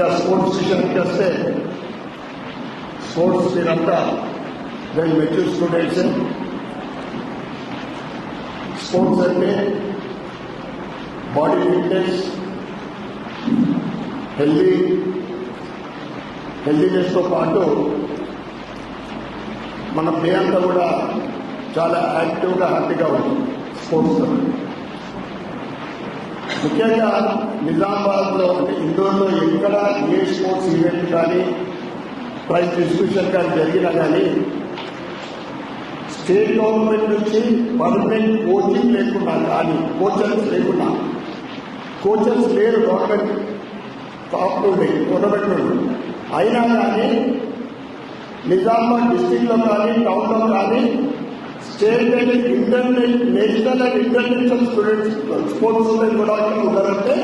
ఇక స్పోర్ట్స్ విషయానికి వస్తే స్పోర్ట్స్ మీరంతా వెల్ మెచ్యూర్ స్టూడెంట్స్. స్పోర్ట్స్ అంటే బాడీ ఫిట్నెస్, హెల్దీనెస్తో పాటు మన డే అంతా కూడా చాలా యాక్టివ్గా హ్యాపీగా ఉంటుంది స్పోర్ట్స్. ముఖ్యంగా నిజామాబాద్లో అంటే ఇండోర్లో ఎక్కడ ఏ స్పోర్ట్స్ ఈవెంట్ కానీ ప్రైజ్ డిస్ట్రిబ్యూషన్ కానీ జరిగినా కానీ స్టేట్ గవర్నమెంట్ నుంచి పర్మనెంట్ కోచింగ్ లేకుండా కానీ కోచర్స్ లేకుండా, కోచర్స్ లేరు గవర్నమెంట్ టాప్ నుండి గవర్నమెంట్ నుండి, అయినా కానీ నిజామాబాద్ డిస్టిక్లో కానీ టౌన్లో కానీ state and national and international students sports కూడా ఉన్నారంటే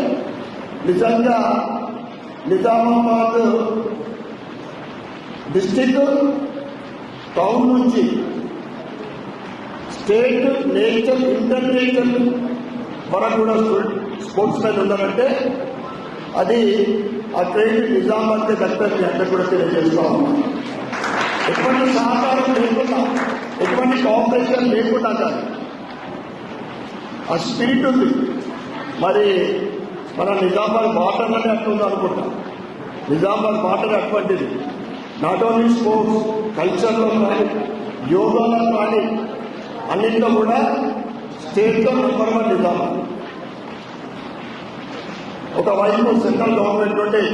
నిజంగా నిజామాబాద్ డిస్టిక్ టౌన్ నుంచి స్టేట్, నేషనల్, ఇంటర్నేషనల్ వరకు కూడా స్పోర్ట్స్ మెన్ ఉన్నారంటే అది ఆ క్రెడిట్ నిజామాబాద్కి దక్కని అందరూ కూడా తెలియజేసుకోవాలి. ఎటువంటి సహకారం లేకుండా, ఎటువంటి కోఆపరేషన్ లేకుండా కాదు, ఆ స్పిరిట్ ఉంది. మరి మన నిజామాబాద్ వాటర్ అనే అట్లుంది అనుకుంటా. నిజామాబాద్ వాటర్ అటువంటిది. నాట్ ఓన్లీ స్పోర్ట్స్, కల్చర్లో కానీ, యోగాలో కానీ అన్నింటిలో కూడా స్టేట్లో నెంబర్ 1 నిజామాబాద్. ఒకవైపు సెంట్రల్ గవర్నమెంట్ నుండి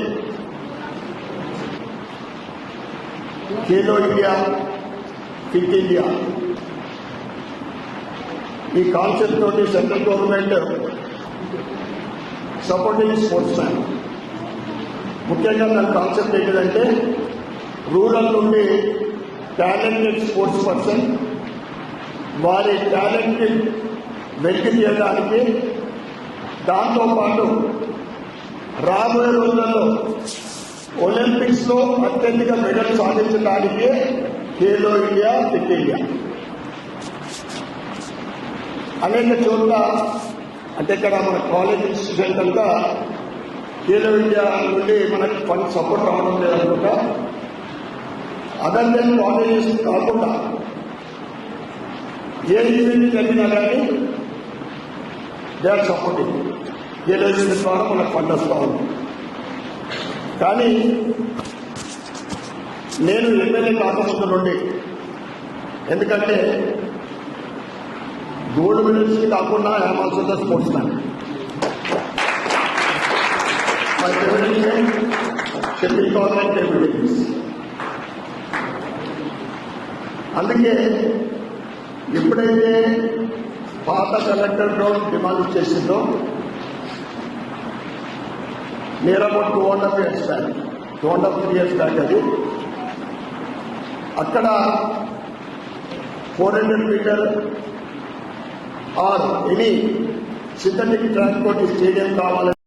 ఖేలో ఇండియా, ఫిట్ ఇండియా ఈ కాన్సెప్ట్ తోటి central government supporting sports man. ముఖ్యంగా దాని కాన్సెప్ట్ ఏంటంటే రూరల్ నుండి టాలెంటెడ్ స్పోర్ట్స్ పర్సన్ వారి టాలెంట్ని వెలికి తీయడానికి, దాంతోపాటు రాబోయే రోజుల్లో ఒలింపిక్స్ లో అత్యధిక మెడల్ సాధించడానికి ఖేలో ఇండియా, ఫిట్ ఇండియా అనేక చోట్ల అంటే ఇక్కడ మన కాలేజ్ ఇన్స్టిట్యూషన్ అంతా ఖేలో ఇండియా నుండి మనకి ఫండ్ సపోర్ట్ రావడం లేదనుకుంటా. అదర్ దెన్ కాలేజెస్ కాకుండా ఏ ఈవెంట్ జరిగినా కానీ they are supporting. Khelo India ద్వారా మనకు ఫండ్ వస్తూ ఉంది. కానీ నేను ఎమ్మెల్యే కాకముందు నుండి, ఎందుకంటే గోల్డ్ మెడల్స్ కాకుండా I'm also the sports man. My favourite game shuttle cock and table tennis. అందుకే ఎప్పుడైతే పాత కలెక్టర్ గ్రౌండ్ డిమాలిష్ చేసిందో near about 2.5 years back, 2.5 years back అది అక్కడ 400 metre or any synthetic track తోటి స్టేడియం కావాలని